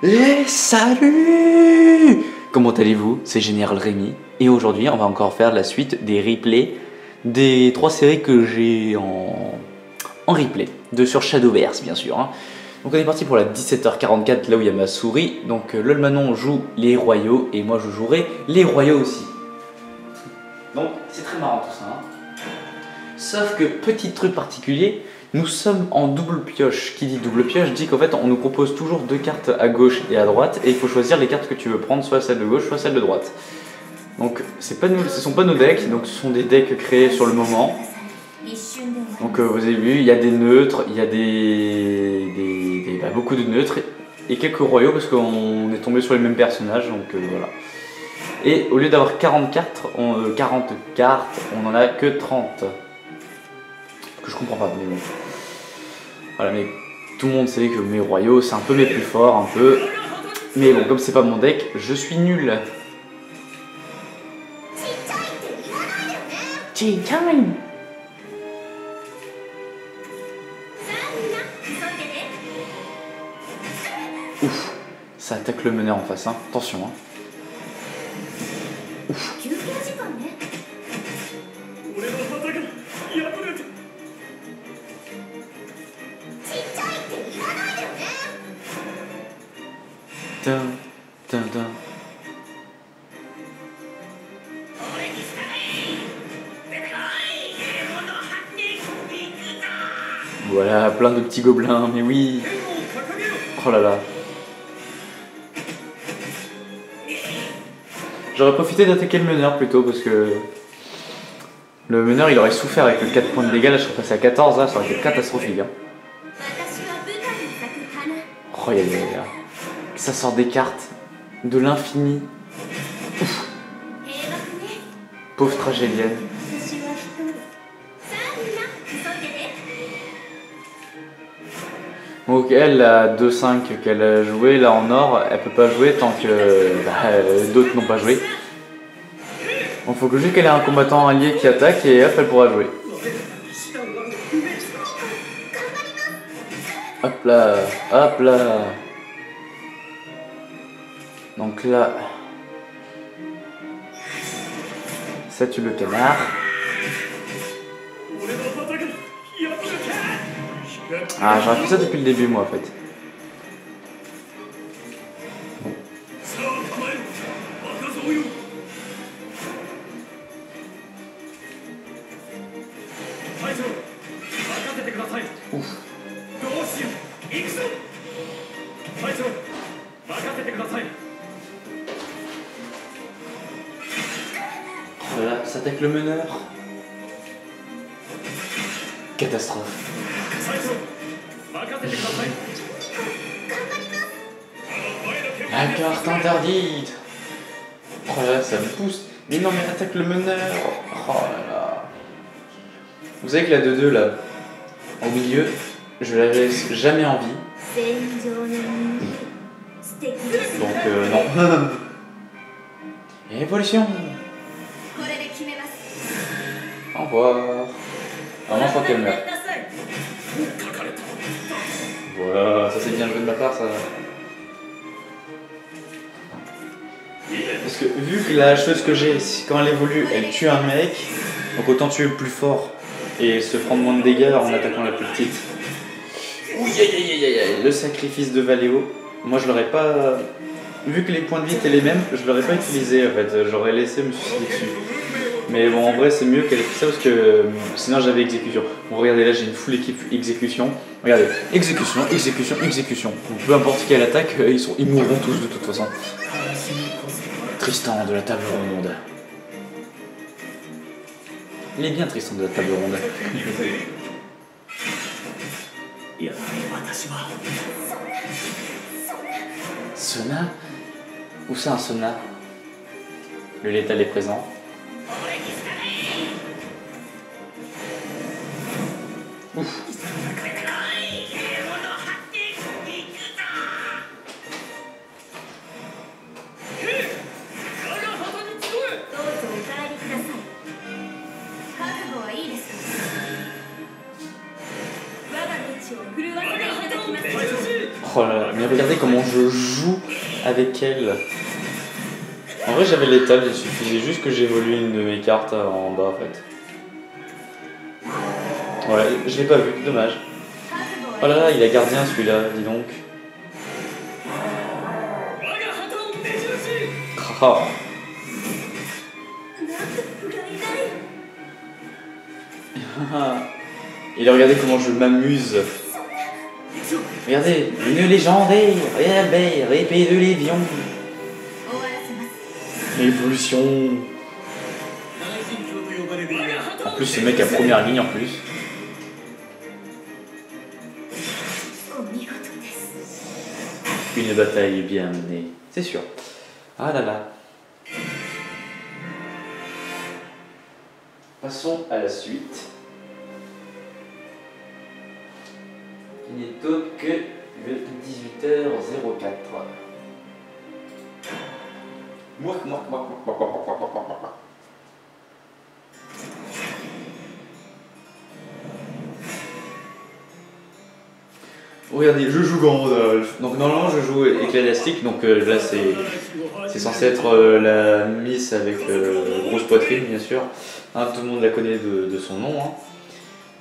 Et salut! Comment allez-vous? C'est Général Rémi et aujourd'hui on va encore faire la suite des replays des 3 séries que j'ai en replay, sur Shadowverse bien sûr. Hein. Donc on est parti pour la 17h44 là où il y a ma souris. Donc LOL Manon joue les royaux et moi je jouerai les royaux aussi. Donc c'est très marrant tout ça. Hein. Sauf que petit truc particulier, nous sommes en double pioche. Qui dit double pioche dit qu'en fait on nous propose toujours 2 cartes à gauche et à droite et il faut choisir les cartes que tu veux prendre, soit celle de gauche, soit celle de droite. Donc c'est pas nous, ce sont pas nos decks, donc ce sont des decks créés sur le moment. Donc vous avez vu, il y a des neutres, il y a beaucoup de neutres et quelques royaux parce qu'on est tombé sur les mêmes personnages, donc voilà. Et au lieu d'avoir 40 cartes, on en a que 30. Que je comprends pas, mais bon. Voilà, mais tout le monde sait que mes royaux, c'est un peu mes plus forts, un peu. Mais bon, comme c'est pas mon deck, je suis nul. Tea time! Ouf, ça attaque le meneur en face, hein. Attention, hein. Ouf. Dun, dun, dun. Voilà, plein de petits gobelins, mais oui. Oh là là. J'aurais profité d'attaquer le meneur plutôt parce que le meneur il aurait souffert avec le 4 points de dégâts, là je serais passé à 14, là ça aurait été catastrophique. Hein. Oh y'a ça sort des cartes de l'infini. Pauvre tragédienne. Donc elle, la 2-5 qu'elle a joué là en or, elle peut pas jouer tant que d'autres n'ont pas joué. Donc faut que juste qu'elle ait un combattant allié qui attaque et hop elle pourra jouer. Hop là, hop là. Donc là, ça tue le canard. Ah, j'aurais fait ça depuis le début, moi, en fait. Ouf. Voilà, ça attaque le meneur. Catastrophe. La carte interdite. Oh là là, ça me pousse. Mais non, mais attaque le meneur. Oh là là. Vous savez que la 2-2 là, au milieu, je la laisse jamais en vie. Donc non. Évolution. Au revoir. Vraiment, je crois qu'elle meurt. Voilà, ça c'est bien joué de ma part, ça. Parce que vu que la chose que j'ai, quand elle évolue, elle tue un mec, donc autant tuer le plus fort et se prendre moins de dégâts en attaquant la plus petite. Ouh, le sacrifice de Valéo, moi je l'aurais pas... Vu que les points de vie étaient les mêmes, je l'aurais pas utilisé en fait, j'aurais laissé me suicider dessus. Mais bon, en vrai, c'est mieux qu'elle ait fait ça parce que sinon j'avais exécution. Bon, regardez, là j'ai une full équipe exécution. Regardez, exécution, exécution, exécution. Donc, peu importe quelle attaque, ils mourront tous de toute façon. Tristan de la table ronde. Il est bien Tristan de la table ronde. Sona? Où c'est un Sona? Le létal est présent. Ouf. Oh là là, mais Mais regardez comment je joue avec elle. En vrai, j'avais l'étal, il suffisait juste que j'évolue une de mes cartes en bas en fait. Ouais, je l'ai pas vu, dommage. Oh là là, il est gardien celui-là, dis donc. Oh. Et regardez comment je m'amuse. Regardez, une légendaire, épée de Lévion. Évolution. En plus, ce mec a première ligne en plus. Une bataille bien menée, c'est sûr. Ah là là. Passons à la suite. Il n'est autre que le 18h04. Regardez, je joue Gandalf. Donc normalement je joue Ecclésiastique, donc là c'est censé être la Miss avec grosse poitrine bien sûr. Hein, tout le monde la connaît de son nom. Hein.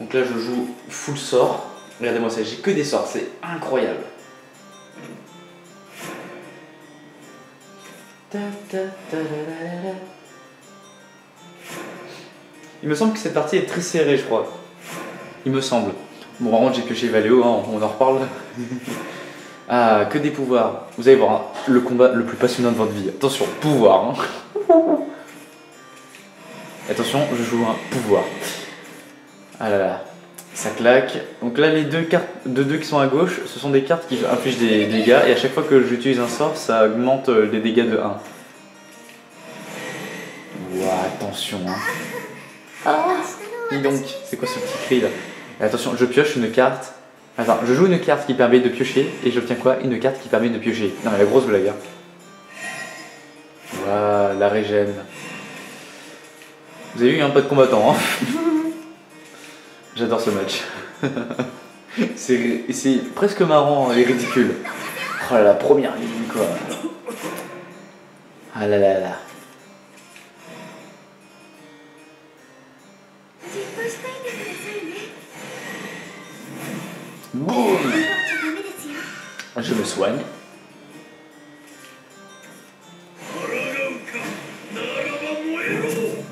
Donc là je joue full sort. Regardez-moi ça, j'ai que des sorts, c'est incroyable. Il me semble que cette partie est très serrée, je crois. Il me semble. Bon, par contre, j'ai pioché Valéo, hein, on en reparle. Ah, que des pouvoirs. Vous allez voir, hein, le combat le plus passionnant de votre vie. Attention, pouvoir. Hein. Attention, je joue un pouvoir. Ah là là, ça claque. Donc là, les deux cartes de 2 qui sont à gauche, ce sont des cartes qui infligent des dégâts. Et à chaque fois que j'utilise un sort, ça augmente les dégâts de 1. Ouah, attention. Hein. Ah, dis donc, c'est quoi ce petit cri là? Et attention, je pioche une carte. Attends, je joue une carte qui permet de piocher et j'obtiens quoi? Une carte qui permet de piocher. Non mais la grosse blague. Hein. Voilà, la régène. Vous avez eu un pas de combattant. Hein. J'adore ce match. C'est presque marrant et ridicule. Oh là la première ligne quoi. Ah là là là. Boum. Je me soigne.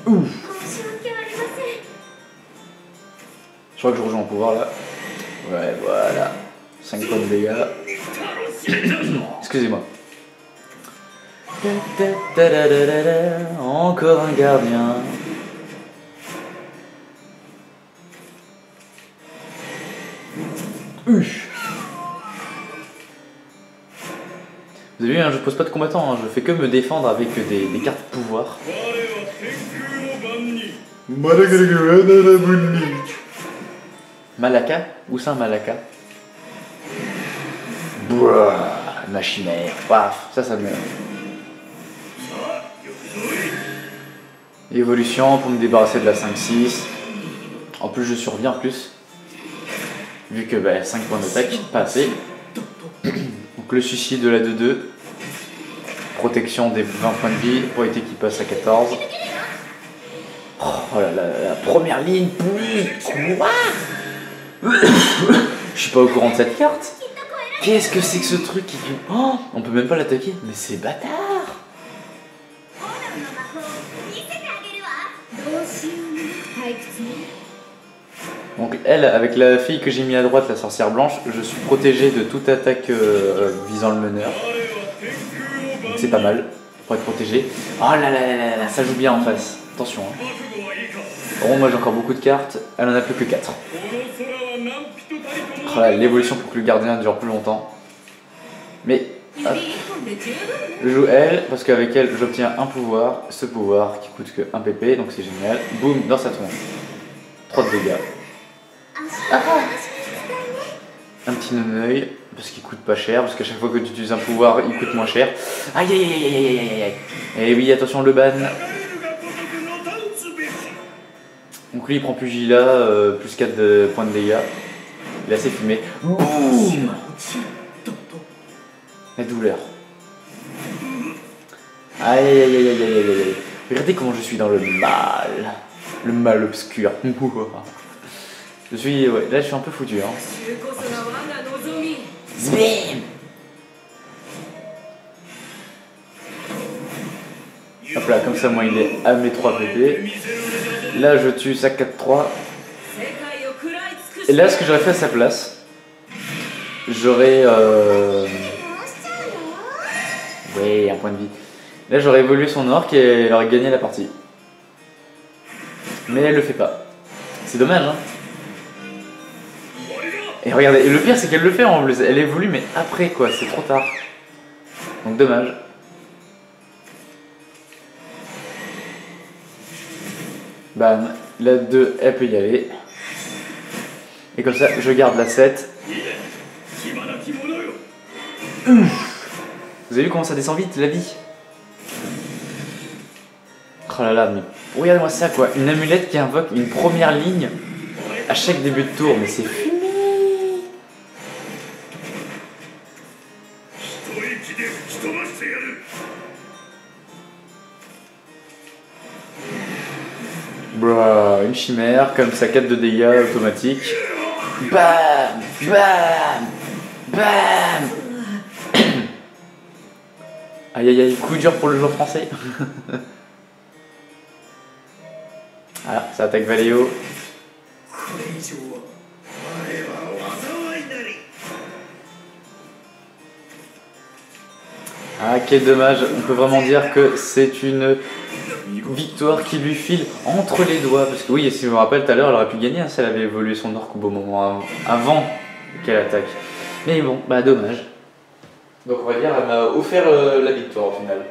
Ouf. Je crois que je rejoins en pouvoir là. Ouais, voilà. 5 points de dégâts. Excusez-moi. Encore un gardien. Vous avez vu, hein, je pose pas de combattant, hein, je fais que me défendre avec des cartes pouvoir. Malaka? Où ça, Malaka? Bouah, ma chimère. Paf, ça me... Évolution pour me débarrasser de la 5-6. En plus, je surviens en plus. Vu que 5 points d'attaque, pas assez. Donc le suicide de la 2-2. Protection des 20 points de vie. Probabilité qui passe à 14. Oh là là, la première ligne. Quoi? Je suis pas au courant de cette carte. Qu'est-ce que c'est que ce truc qui... Oh, on peut même pas l'attaquer. Mais c'est bâtard. Donc elle, avec la fille que j'ai mis à droite, la sorcière blanche, je suis protégé de toute attaque visant le meneur. Donc c'est pas mal pour être protégé. Oh là là là là, ça joue bien en face. Attention. Hein. Bon, moi j'ai encore beaucoup de cartes, elle en a plus que 4. Oh là, l'évolution pour que le gardien dure plus longtemps. Mais hop. Je joue elle parce qu'avec elle j'obtiens un pouvoir, ce pouvoir qui coûte que 1 pp, donc c'est génial. Boum, dans sa tronche. 3 de dégâts. Ah. Un petit non-œil, parce qu'il coûte pas cher, parce qu'à chaque fois que tu utilises un pouvoir, il coûte moins cher. Aïe aïe aïe aïe aïe aïe aïe. Et oui, attention le ban. Donc lui il prend pugilat, plus 4 de points de dégâts. Il est assez fumé. Boum. La douleur. Aïe aïe aïe aïe aïe aïe aïe. Regardez comment je suis dans le mal. Le mal obscur. Je suis... Ouais, là je suis un peu foutu. Hein. Zbim. Hop là, comme ça moi il est à mes 3 PP. Là je tue sa 4-3. Et là ce que j'aurais fait à sa place, j'aurais... Ouais, un point de vie. Là j'aurais évolué son orc et elle aurait gagné la partie. Mais elle le fait pas. C'est dommage hein. Et regardez, et le pire c'est qu'elle le fait en plus. Elle évolue mais après quoi, c'est trop tard. Donc dommage. Bam, la 2 elle peut y aller. Et comme ça je garde la 7. Vous avez vu comment ça descend vite la vie? Oh là là, mais regardez-moi ça quoi, une amulette qui invoque une première ligne à chaque début de tour, mais c'est fumé. Bruh, une chimère, comme ça 4 de dégâts automatique. Bam, bam, bam. Aïe aïe aïe, coup dur pour le joueur français. Voilà, ça attaque Valléo. Ah, quel dommage. On peut vraiment dire que c'est une victoire qui lui file entre les doigts. Parce que oui, si je me rappelle tout à l'heure, elle aurait pu gagner hein, si elle avait évolué son orc au bon moment avant qu'elle attaque. Mais bon, bah dommage. Donc on va dire elle m'a offert la victoire au final.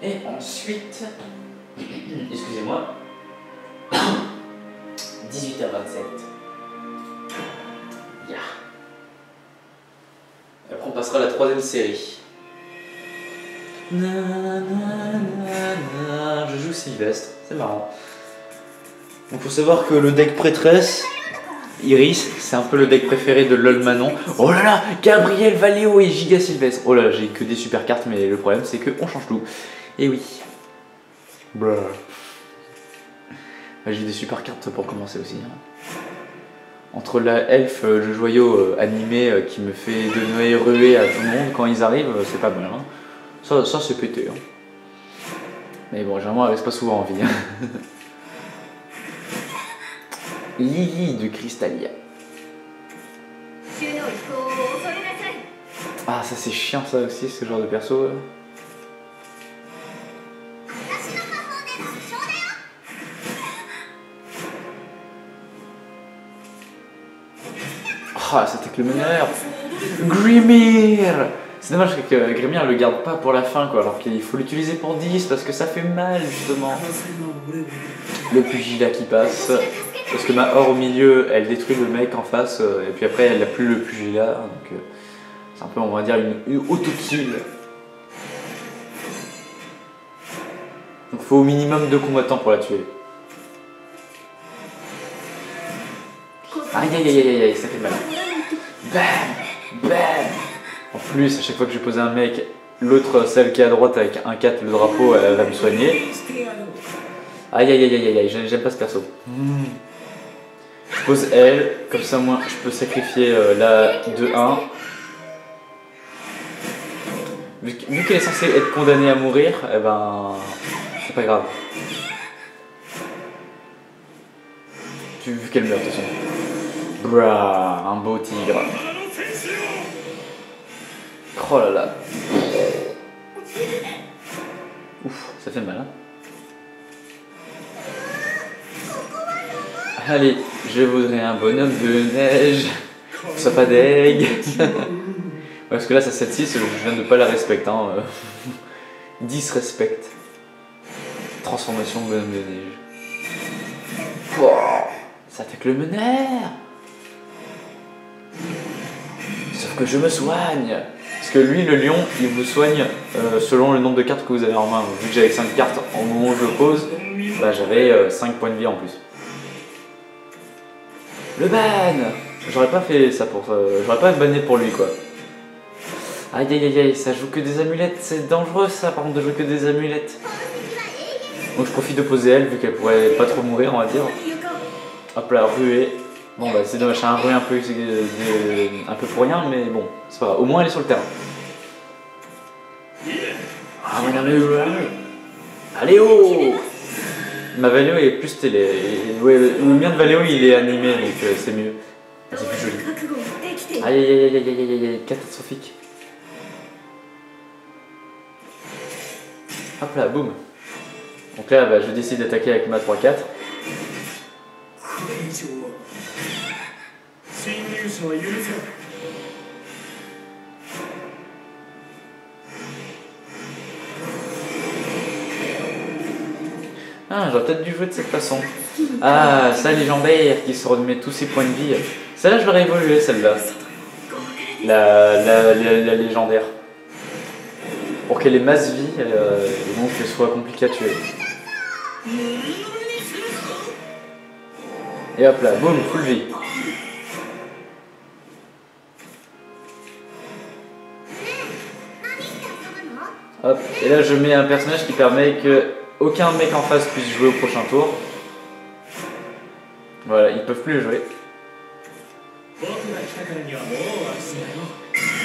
Et ensuite, excusez-moi, 18h27. Yeah. Et après on passera à la 3ème série. Na, na, na, je joue Sylvestre, c'est marrant. Donc faut savoir que le deck prêtresse, Iris, c'est un peu le deck préféré de LOL Manon. Oh là là, Gabriel, Valléo et Giga Sylvestre. Oh là là, j'ai que des super cartes, mais le problème c'est qu'on change tout. Et oui. Bruh. J'ai des super cartes pour commencer aussi. Hein. Entre la elfe, le joyau animé qui me fait de Noé ruer à tout le monde quand ils arrivent, c'est pas mal. Hein. Ça c'est pété. Hein. Mais bon, généralement, elle reste pas souvent en vie. Hein. Lily de Crystalia. Ah, ça c'est chiant ça aussi, ce genre de perso. Ah, c'était que le meneur. Grimir. C'est dommage que Grimir le garde pas pour la fin quoi, alors qu'il faut l'utiliser pour 10 parce que ça fait mal justement. Le pugilat qui passe. Parce que ma horde au milieu, elle détruit le mec en face, et puis après elle n'a plus le pugilat, donc c'est un peu, on va dire, une auto-kill. Donc il faut au minimum 2 combattants pour la tuer. Aïe aïe aïe aïe aïe, ça fait mal. Bam, bam. En plus, à chaque fois que je pose un mec, l'autre, celle qui est à droite avec un 4, le drapeau, elle va me soigner. Aïe aïe aïe aïe aïe, j'aime pas ce perso. Je pose elle, comme ça moi je peux sacrifier la 2-1. Vu qu'elle est censée être condamnée à mourir, eh ben c'est pas grave. Vu qu'elle meurt de toute façon. Brah, un beau tigre. Oh là là. Ouf, ça fait mal hein. Allez, je voudrais un bonhomme de neige, ça pas d'aigle. Parce que là, ça 7-6, je viens de pas la respecter. Hein. 10 respecte. Transformation bonhomme de neige. Oh, ça attaque le meneur. Sauf que je me soigne. Parce que lui, le lion, il vous soigne selon le nombre de cartes que vous avez en main. Vu que j'avais 5 cartes au moment où je pose, bah, j'avais 5 points de vie en plus. Le ban. J'aurais pas fait ça pour... j'aurais pas banné pour lui quoi. Aïe aïe aïe aïe, ça joue que des amulettes, c'est dangereux ça par contre de jouer que des amulettes. Donc je profite de poser elle vu qu'elle pourrait pas trop mourir on va dire. Hop là, ruée. Bon bah c'est dommage, c'est un ruée un peu pour rien mais bon, c'est pas grave, au moins elle est sur le terrain. Ah mais non mais... Allez oh. Ma Valéo est plus stylée, ouais, le mien de Valéo il est animé donc c'est mieux. C'est plus joli. Aïe aïe aïe aïe aïe aïe aïe, catastrophique. Hop là, boum. Donc là, bah, je décide d'attaquer avec ma 3-4. Ah, j'aurais peut-être dû jouer de cette façon. Ah, ça légendaire qui se remet tous ses points de vie. Celle-là, je l'aurais évolué, celle-là. La légendaire. Pour qu'elle ait masse vie et donc qu'elle soit compliquée à tuer. Et hop là, boum, full vie. Hop, et là je mets un personnage qui permet que aucun mec en face puisse jouer au prochain tour. Voilà, ils peuvent plus le jouer.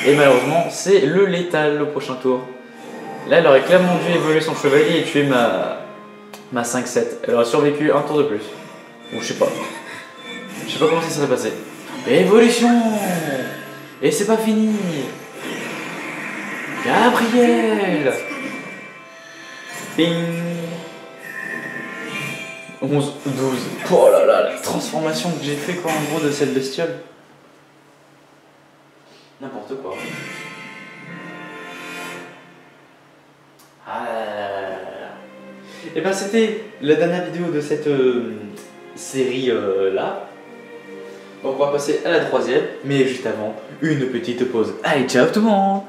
Et malheureusement, c'est le létal au prochain tour. Là, elle aurait clairement dû évoluer son chevalier et tuer ma 5-7. Elle aurait survécu un tour de plus. Ou je sais pas. Je sais pas comment ça serait passé. Évolution. Et c'est pas fini. Gabriel. Ping. 11, 12. Oh là là, la transformation que j'ai fait quoi en gros de cette bestiole. N'importe quoi. Et ben c'était la dernière vidéo de cette série là. Donc on va passer à la troisième, mais juste avant, une petite pause. Allez, ciao tout le monde!